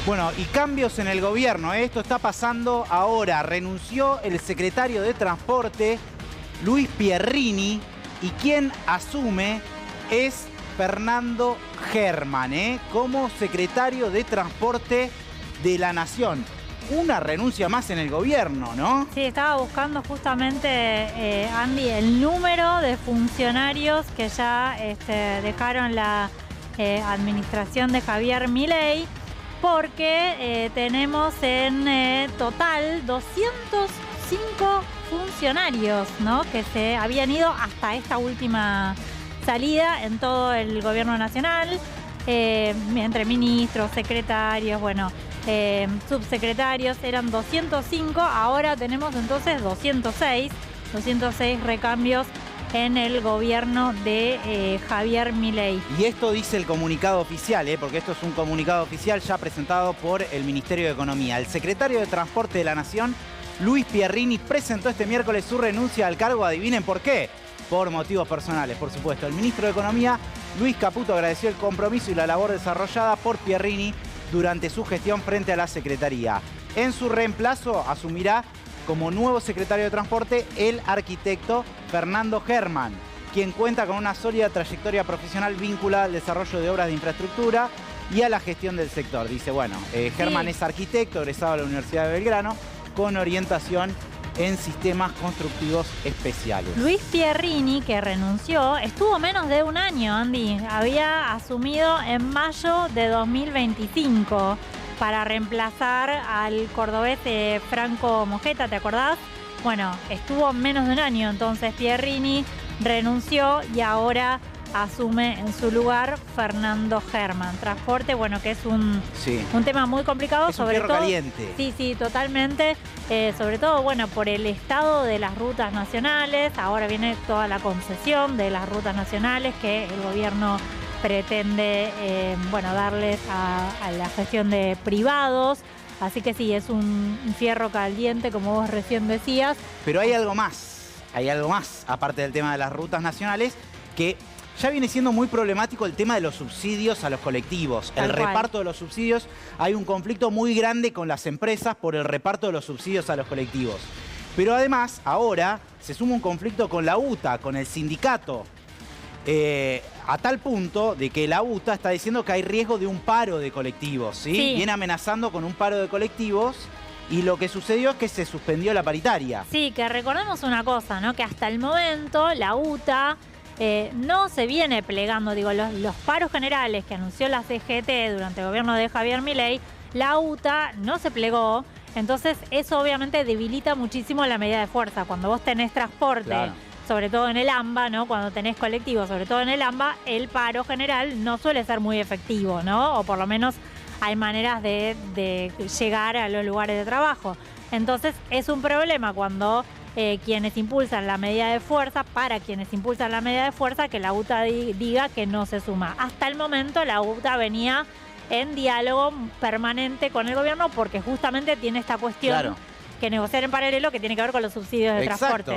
Bueno, y cambios en el gobierno, ¿eh? Esto está pasando ahora. Renunció el secretario de Transporte, Luis Pierrini, y quien asume es Fernando Herman, como secretario de Transporte de la Nación. Una renuncia más en el gobierno, ¿no? Sí, estaba buscando justamente, Andy, el número de funcionarios que ya dejaron la administración de Javier Milei, porque tenemos en total 205 funcionarios, ¿no?, que se habían ido hasta esta última salida en todo el gobierno nacional, entre ministros, secretarios, bueno, subsecretarios. Eran 205, ahora tenemos entonces 206 recambios en el gobierno de Javier Milei. Y esto dice el comunicado oficial, porque esto es un comunicado oficial ya presentado por el Ministerio de Economía. El secretario de Transporte de la Nación, Luis Pierrini, presentó este miércoles su renuncia al cargo. ¿Adivinen por qué? Por motivos personales, por supuesto. El ministro de Economía, Luis Caputo, agradeció el compromiso y la labor desarrollada por Pierrini durante su gestión frente a la Secretaría. En su reemplazo asumirá como nuevo secretario de Transporte el arquitecto Fernando Herman, quien cuenta con una sólida trayectoria profesional vinculada al desarrollo de obras de infraestructura y a la gestión del sector. Dice, bueno, Herman es arquitecto, egresado de la Universidad de Belgrano, con orientación en sistemas constructivos especiales. Luis Pierrini, que renunció, estuvo menos de un año, Andy. Había asumido en mayo de 2025 para reemplazar al cordobés Franco Mojeta, ¿te acordás? Bueno, estuvo menos de un año, entonces Pierrini renunció y ahora asume en su lugar Fernando Herman. Transporte, bueno, que es un tema muy complicado. Es sobre un fierro caliente. Sí, totalmente. Sobre todo, bueno, por el estado de las rutas nacionales. Ahora viene toda la concesión de las rutas nacionales que el gobierno pretende, darles a la gestión de privados. Así que sí, es un fierro caliente, como vos recién decías. Pero hay algo más, aparte del tema de las rutas nacionales, que ya viene siendo muy problemático el tema de los subsidios a los colectivos. El reparto de los subsidios, hay un conflicto muy grande con las empresas por el reparto de los subsidios a los colectivos. Pero además, ahora se suma un conflicto con la UTA, con el sindicato. A tal punto de que la UTA está diciendo que hay riesgo de un paro de colectivos, ¿sí? Viene amenazando con un paro de colectivos y lo que sucedió es que se suspendió la paritaria. Sí, que recordemos una cosa, ¿no? Que hasta el momento la UTA no se viene plegando, digo, los paros generales que anunció la CGT durante el gobierno de Javier Milei, la UTA no se plegó. Entonces eso obviamente debilita muchísimo la medida de fuerza. Cuando vos tenés transporte, sobre todo en el AMBA, ¿no? Cuando tenés colectivo, sobre todo en el AMBA, el paro general no suele ser muy efectivo, ¿no? O por lo menos hay maneras de llegar a los lugares de trabajo. Entonces es un problema cuando quienes impulsan la medida de fuerza, que la UTA diga que no se suma. Hasta el momento la UTA venía en diálogo permanente con el gobierno porque justamente tiene esta cuestión que negociar en paralelo que tiene que ver con los subsidios de transporte.